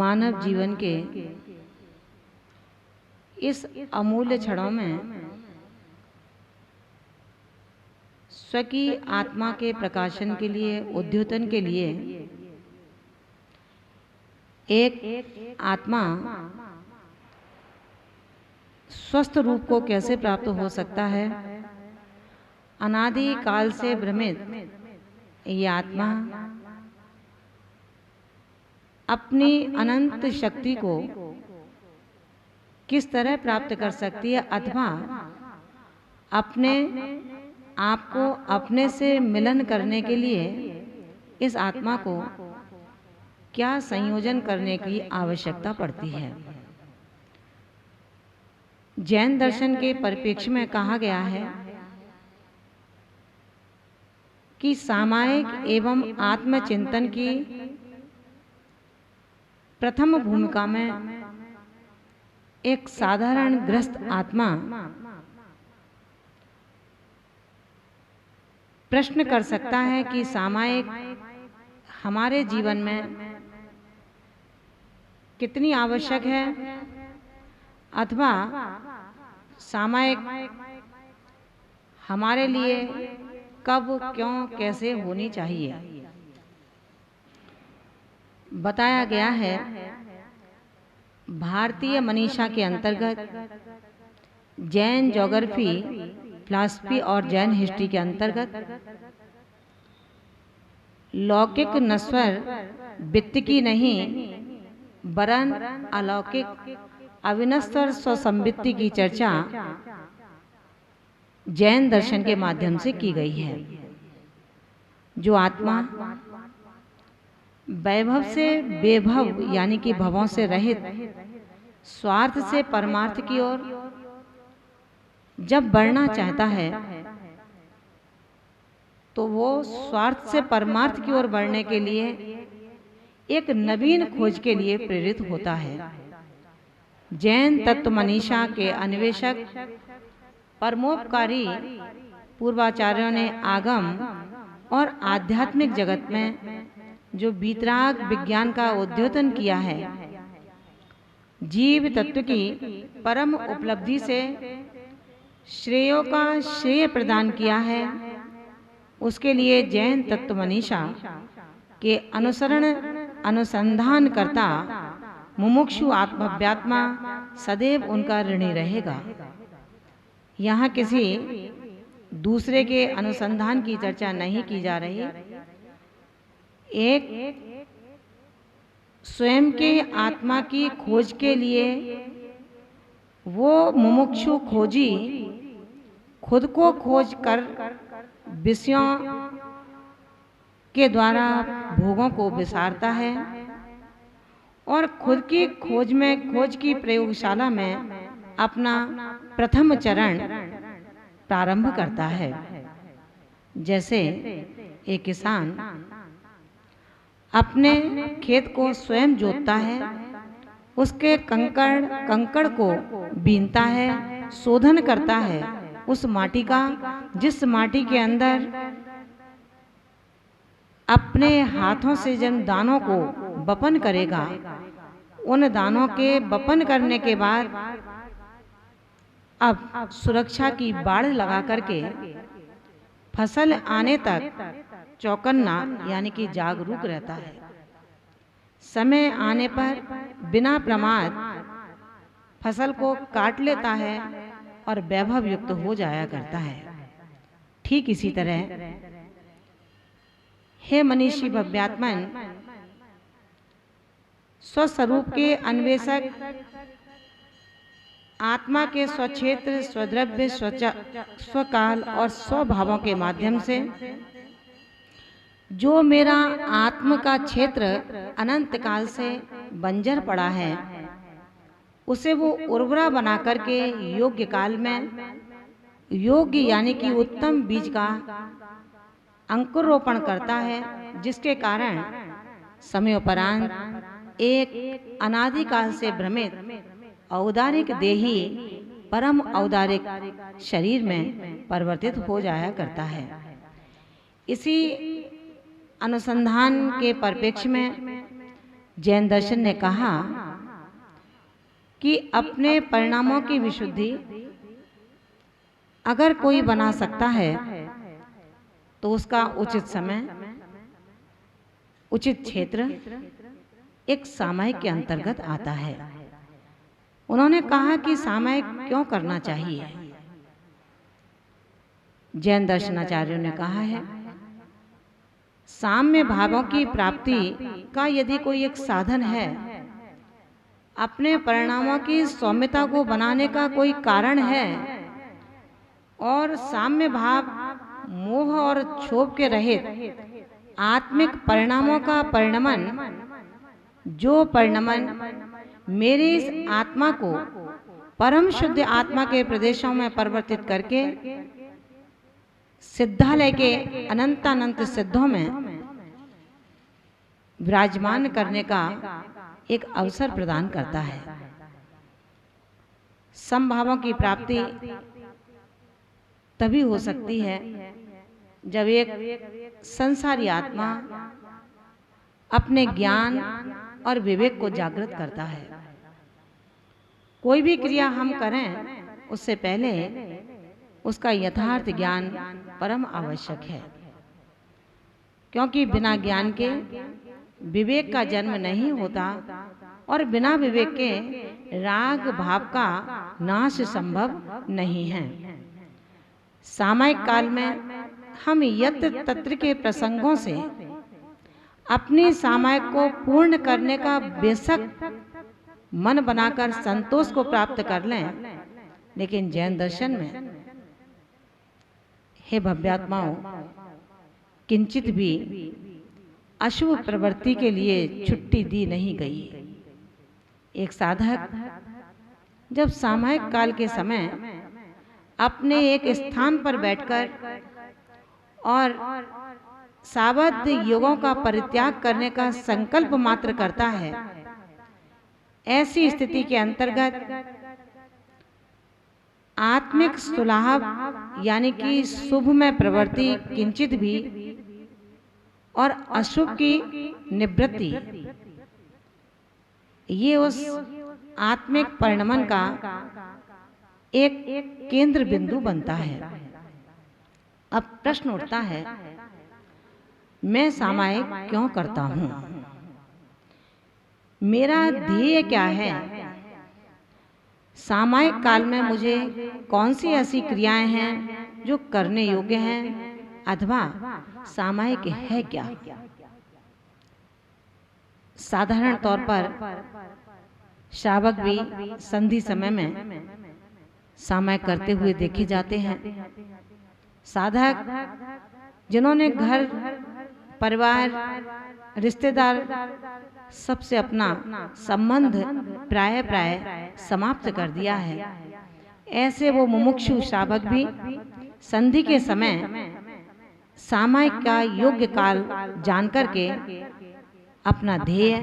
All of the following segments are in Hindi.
मानव जीवन के इस अमूल्य क्षणों में स्व की आत्मा के प्रकाशन के लिए, उद्योतन के लिए एक आत्मा स्वस्थ रूप को कैसे प्राप्त हो सकता है। अनादि काल से भ्रमित ये आत्मा अपनी अनंत शक्ति को किस तरह प्राप्त कर सकती है, अथवा अपने आप को अपने से मिलन करने के लिए इस आत्मा को क्या संयोजन करने की आवश्यकता पड़ती है। जैन दर्शन के परिप्रेक्ष्य में कहा गया है कि सामायिक एवं आत्मचिंतन की प्रथम भूमिका में एक साधारण ग्रस्त आत्मा प्रश्न कर सकता है कि सामायिक हमारे जीवन में कितनी आवश्यक है, अथवा सामायिक हमारे लिए कब, क्यों, कैसे होनी चाहिए। बताया गया है भारतीय मनीषा के अंतर्गत, जैन ज्योग्राफी, फिलॉसफी और जैन हिस्ट्री के अंतर्गत लौकिक नश्वर वित्त की नहीं वरन अलौकिक अविनश्वर स्वसंवित्ति की चर्चा जैन दर्शन के माध्यम से की गई है। जो आत्मा वैभव से बेभव यानी कि भवों से रहित स्वार्थ से परमार्थ की ओर जब बढ़ना चाहता है तो वो स्वार्थ से परमार्थ की ओर बढ़ने के लिए एक नवीन खोज के लिए प्रेरित होता है। जैन तत्व मनीषा के अन्वेषक परमोपकारी पूर्वाचार्यों ने आगम और आध्यात्मिक जगत में जो वीतराग विज्ञान का उद्योतन किया है, जीव तत्व की परम उपलब्धि से श्रेयों का श्रेय प्रदान किया है, उसके लिए जैन तत्व मनीषा के अनुसंधान करता मुमुक्षु आत्माव्यात्मा सदैव उनका ऋणी रहेगा। यहाँ किसी दूसरे के अनुसंधान की चर्चा नहीं की जा रही। एक स्वयं के आत्मा की खोज के लिए वो मुमुक्षु खोजी खुद को खोज कर विषयों के द्वारा भोगों को विसारता है और खुद की खोज की प्रयोगशाला में अपना प्रथम चरण प्रारंभ करता है। जैसे एक किसान अपने खेत को स्वयं जोतता है, उसके कंकड़ को बीनता है, शोधन करता है उस माटी का जिस माटी के अंदर अपने हाथों से जिन दानों को बपन करेगा, उन दानों के बपन करने के बाद अब सुरक्षा की बाड़ लगा करके फसल आने तक चौकन्ना यानी कि जागरूक रहता है। समय आने पर बिना प्रमाद फसल को काट लेता है और वैभव युक्त हो जाया करता है। ठीक इसी तरह हे मनीषी भव्यात्मन, स्वस्वरूप के अन्वेषक आत्मा के स्वक्षेत्र, स्वद्रव्य, स्वकाल और स्वभावों के माध्यम से जो मेरा आत्म का क्षेत्र अनंत काल से बंजर पड़ा है, उसे वो उर्वरा बना करके योग्य काल में योग्य यानी कि उत्तम बीज का अंकुरोपण करता है, जिसके कारण समयोपरांत एक अनादिकाल से भ्रमित औदारिक देही परम औदारिक शरीर में परिवर्तित हो जाया करता है। इसी अनुसंधान के परिप्रेक्ष्य में जैन दर्शन ने कहा कि अपने परिणामों की विशुद्धि अगर कोई बना सकता है तो उसका उचित समय, उचित क्षेत्र एक सामायिक के अंतर्गत आता है। उन्होंने कहा कि सामायिक क्यों करना चाहिए। जैन दर्शनाचार्यों ने कहा है, साम्य भावों की प्राप्ति का यदि कोई एक साधन है, अपने परिणामों की सौम्यता को बनाने का कोई कारण है, और साम्य भाव मोह और क्षोभ के रहित आत्मिक परिणामों का परिणमन, जो परिणमन मेरी इस आत्मा को परम शुद्ध आत्मा के प्रदेशों में परिवर्तित करके सिद्धालय के अनंतानंत सिद्धों में विराजमान करने का एक अवसर प्रदान करता है। समभावों की प्राप्ति तभी हो सकती है जब एक संसारी आत्मा अपने ज्ञान और विवेक को जागृत करता है। कोई भी क्रिया हम करें उससे पहले उसका यथार्थ ज्ञान परम आवश्यक है, क्योंकि बिना ज्ञान के विवेक का जन्म नहीं होता और बिना विवेक के राग भाव का नाश संभव नहीं है। सामायिक काल में हम यत्र तत्र के प्रसंगों से अपनी सामायिक को पूर्ण करने का बेशक मन बनाकर संतोष को प्राप्त कर लें, लेकिन जैन दर्शन में हे भव्यात्माओं, किंचित भी अशुभ प्रवृत्ति के लिए छुट्टी दी नहीं गई। एक साधक जब सामायिक काल के समय अपने एक स्थान पर बैठकर और सावध योगों का परित्याग करने का संकल्प मात्र करता है, ऐसी स्थिति के अंतर्गत आत्मिक सुलाभ यानी कि शुभ में प्रवृत्ति किंचित भी और अशुभ की निवृत्ति, ये उस आत्मिक परिणमन का एक केंद्र बिंदु बनता है। अब प्रश्न उठता है, मैं सामायिक क्यों करता हूं? मेरा ध्येय क्या है? सामायिक काल में मुझे कौन सी ऐसी क्रियाएं हैं जो करने योग्य हैं, अथवा सामायिक है क्या? साधारण तौर पर श्रावक भी संधि समय में सामायिक करते हुए देखे जाते हैं। साधक जिन्होंने घर परिवार रिश्तेदार सबसे अपना संबंध प्राय समाप्त कर दिया है, ऐसे वो मुमुक्षु श्रावक भी संधि के समय सामायिक का योग्य काल जानकर के अपना ध्येय,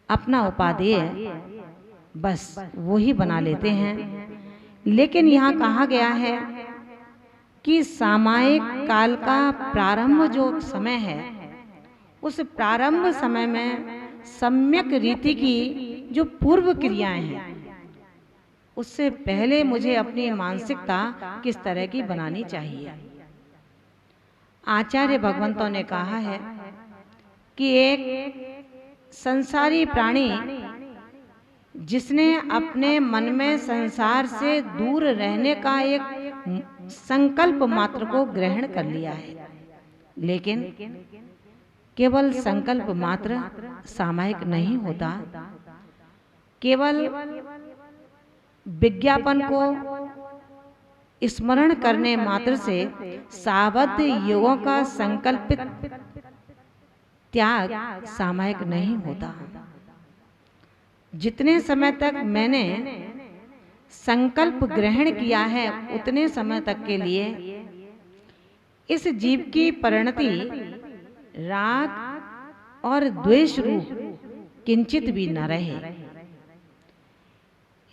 अपना उपादेय बस वो ही बना लेते हैं। लेकिन यहाँ कहा गया है कि सामायिक काल का प्रारंभ जो समय है, उस प्रारंभ समय में सम्यक रीति की जो पूर्व क्रियाएं हैं, उससे पहले मुझे अपनी मानसिकता किस तरह की बनानी चाहिए। आचार्य भगवंतों ने कहा है कि एक संसारी प्राणी जिसने अपने मन में संसार से दूर रहने का एक संकल्प मात्र को ग्रहण कर लिया है, लेकिन केवल संकल्प मात्र सामायिक नहीं होता। केवल विज्ञापन को स्मरण करने मात्र से सावध योगों का संकल्पित त्याग सामायिक नहीं होता। जितने समय तक मैंने संकल्प ग्रहण किया है, उतने समय तक के लिए इस जीव की परिणति राग और द्वेष रूप किंचित भी न रहे।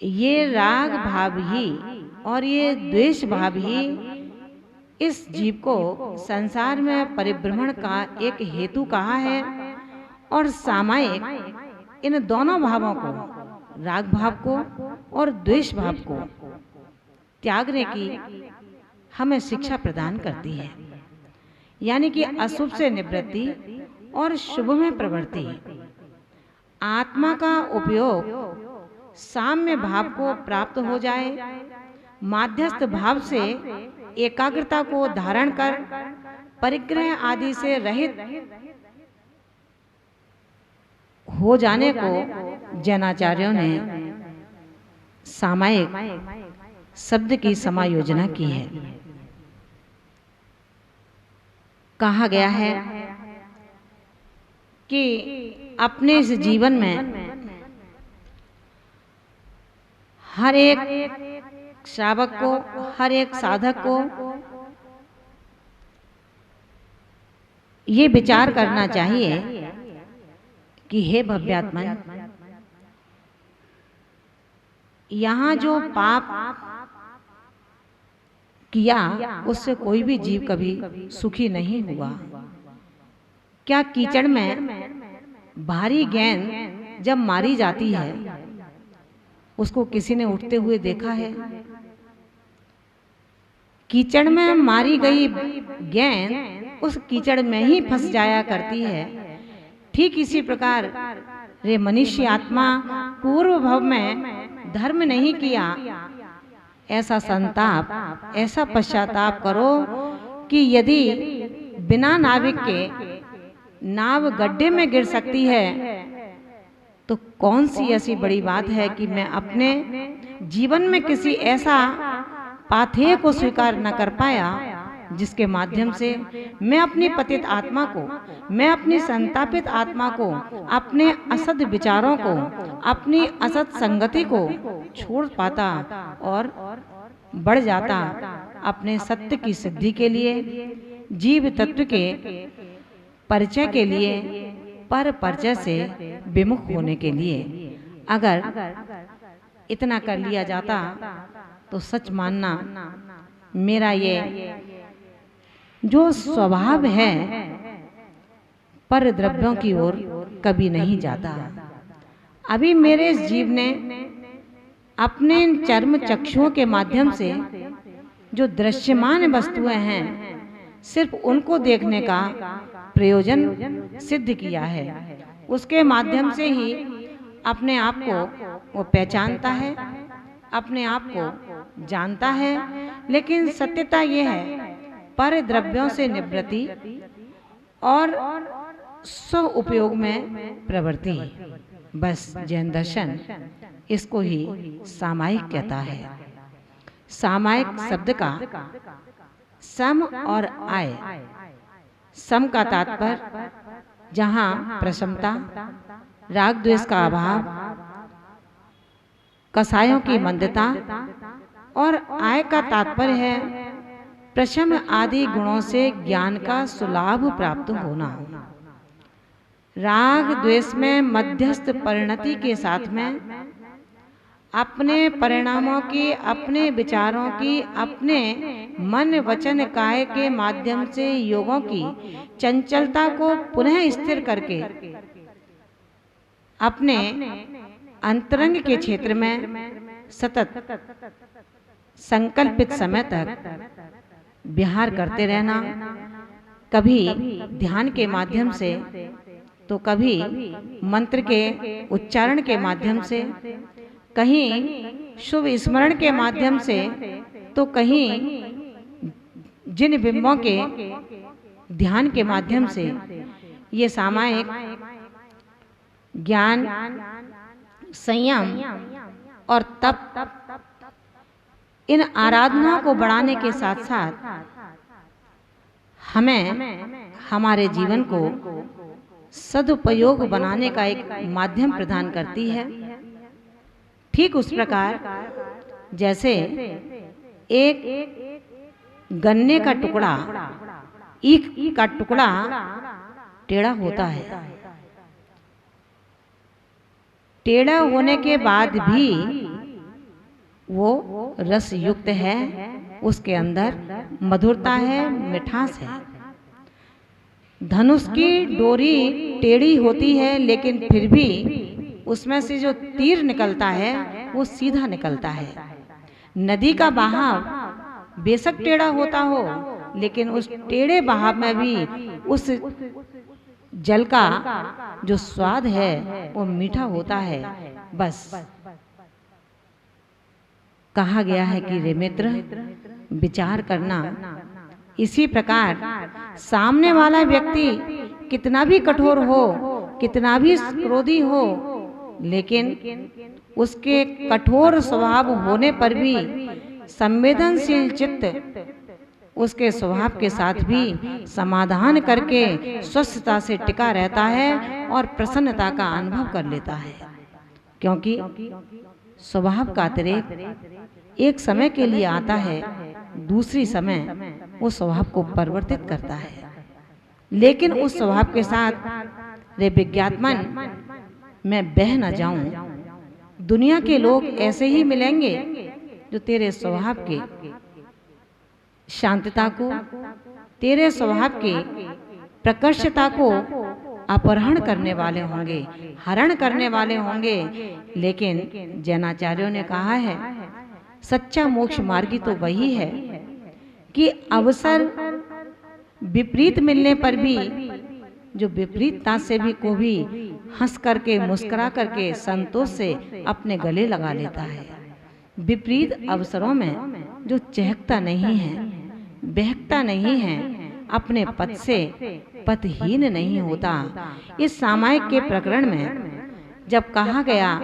ये राग भाव ही और ये द्वेष भाव ही इस जीव को संसार में परिभ्रमण का एक हेतु कहा है और सामायिक इन दोनों भावों को, राग भाव को और द्वेष भाव को त्यागने की हमें शिक्षा प्रदान करती है। यानी कि अशुभ से निवृत्ति और शुभ में प्रवृत्ति। आत्मा का उपयोग साम्य भाव को प्राप्त हो जाए, माध्यस्थ भाव से एकाग्रता को धारण कर परिग्रह आदि से रहित हो जाने को जैनाचार्यों ने सामायिक शब्द की समायोजना की है। कहा गया है कि अपने इस जीवन में हर एक श्रावक को, हर एक साधक को ये विचार करना चाहिए कि हे भव्यात्मन, यहाँ जो पाप किया उससे कोई भी जीव कभी सुखी नहीं हुआ। क्या कीचड़ में भारी गेंद जब मारी जाती है उसको किसी ने उठते हुए देखा है? कीचड़ में मारी गई गेंद उस कीचड़ में ही फंस जाया करती है। ठीक इसी प्रकार रे मनुष्य आत्मा पूर्व भव में धर्म नहीं किया, ऐसा संताप, ऐसा पश्चाताप करो कि यदि बिना नाविक के नाव गड्ढे में गिर सकती है तो कौन सी ऐसी बड़ी बात है कि मैं अपने जीवन में किसी ऐसा पाथेय को स्वीकार न कर पाया जिसके माध्यम से मैं अपनी पतित आत्मा को, मैं अपनी संतापित आत्मा को, अपने असद विचारों को, अपनी असद संगति को छोड़ पाता और बढ़ जाता अपने सत्य की सिद्धि के लिए, जीव तत्व के परिचय के लिए, पर परिचय से विमुख होने के लिए। अगर इतना कर लिया जाता तो सच मानना मेरा ये जो स्वभाव है पर द्रव्यों की ओर कभी नहीं जाता। अभी मेरे इस जीव ने अपने चर्म चक्षुओं के माध्यम से जो दृश्यमान वस्तुएं हैं सिर्फ उनको देखने का प्रयोजन सिद्ध किया है। उसके माध्यम से ही अपने आप को वो पहचानता है, अपने आप को जानता है। लेकिन सत्यता ये है पर द्रव्यों से निवृत्ति और स्व उपयोग में प्रवृत्ति। बस जैन दर्शन इसको ही सामायिक कहता है। सामायिक शब्द का सम और आय, सम का तात्पर्य जहाँ प्रशमता, राग द्वेष का अभाव, कसायों की मंदता, और आय का तात्पर्य है प्रशम आदि गुणों से ज्ञान का सुलाभ प्राप्त होना। राग द्वेष में मध्यस्थ परिणति के साथ में अपने परिणामों की, अपने विचारों की, अपने मन वचन काय के माध्यम से योगों की चंचलता को पुनः स्थिर करके अपने अंतरंग के क्षेत्र में सतत संकल्पित समय तक विहार करते रहना, कभी ध्यान के माध्यम से तो कभी मंत्र के उच्चारण के माध्यम से, कहीं शुभ स्मरण के माध्यम से तो कहीं जिन बिंबों के ध्यान के माध्यम से। ये सामायिक ज्ञान, संयम और तप इन आराधनाओं को बढ़ाने के साथ साथ हमें हमारे जीवन को सदुपयोग बनाने का एक माध्यम प्रदान करती है। ठीक उस प्रकार जैसे एक गन्ने का टुकड़ा, ईख का टुकड़ा टेढ़ा होता है, टेढ़ा होने के बाद भी वो रस युक्त है, उसके अंदर मधुरता है, मिठास है। धनुष की डोरी टेढ़ी होती है, लेकिन फिर भी उसमें से जो तीर निकलता है वो सीधा निकलता है। नदी का बहाव बेशक टेढ़ा होता हो, लेकिन उस टेढ़े बहाव में भी उस जल का जो स्वाद है वो मीठा होता है। बस कहा गया है कि रे मित्र, विचार करना। इसी प्रकार सामने वाला व्यक्ति कितना भी कठोर हो, कितना भी क्रोधी हो, लेकिन उसके कठोर स्वभाव होने पर भी संवेदनशील चित्त उसके स्वभाव के साथ भी समाधान करके स्वस्थता से टिका रहता है और प्रसन्नता का अनुभव कर लेता है। क्योंकि स्वभाव का अतिरेक एक समय के लिए आता है, दूसरी समय वो स्वभाव को परिवर्तित करता है। लेकिन उस स्वभाव के साथ रे विज्ञात्मन मैं बह न जाऊं। दुनिया के लोग ऐसे ही मिलेंगे जो तेरे स्वभाव के शांतता को, तेरे स्वभाव के प्रकर्षता को अपहरण करने वाले होंगे, हरण करने वाले होंगे। लेकिन जैनाचार्यों ने कहा है, सच्चा मोक्ष मार्गी तो वही है कि अवसर विपरीत मिलने पर भी जो विपरीतता से भी को भी हंस करके, मुस्कुरा करके, संतोष से अपने गले लगा लेता है। विपरीत अवसरों में जो चहकता नहीं है, बहकता नहीं है, अपने पद से पदहीन नहीं होता। इस सामायिक के प्रकरण में जब कहा गया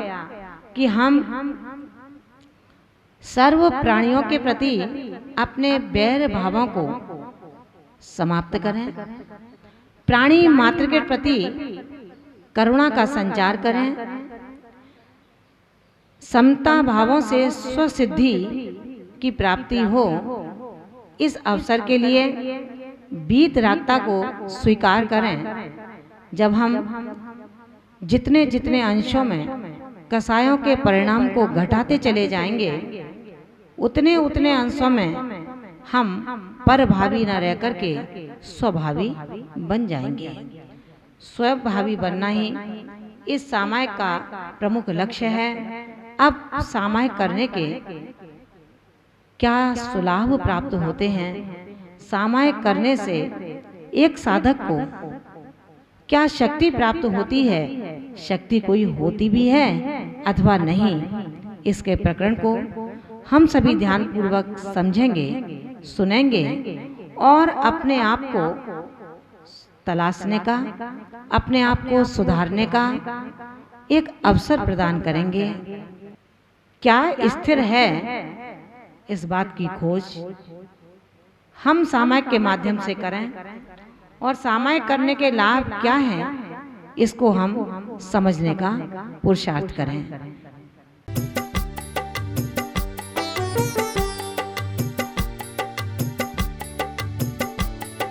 कि हम सर्व प्राणियों के प्रति अपने बैर भावों को समाप्त करें, प्राणी मात्र के प्रति करुणा का संचार करें, समता भावों से स्वसिद्धि की प्राप्ति हो, इस अवसर के लिए वीतरागता को स्वीकार करें। जब हम जितने जितने अंशों में कसायों के परिणाम को घटाते चले जाएंगे, उतने उतने अंशों में हम परभावी न रह करके स्वभावी बन जाएंगे। स्वभावी बनना ही इस सामायिक का प्रमुख लक्ष्य है। अब सामायिक करने के क्या सुलाभ प्राप्त होते हैं, सामायिक करने से एक साधक को क्या शक्ति प्राप्त होती है, शक्ति कोई होती भी है अथवा नहीं, इसके प्रकरण को हम सभी ध्यानपूर्वक समझेंगे, सुनेंगे और अपने आप को तलाशने का, अपने आप को सुधारने का एक अवसर प्रदान करेंगे। क्या स्थिर है इस बात की खोज हम सामायिक के माध्यम से करें, और सामायिक करने के लाभ क्या हैं इसको हम समझने का पुरुषार्थ करें।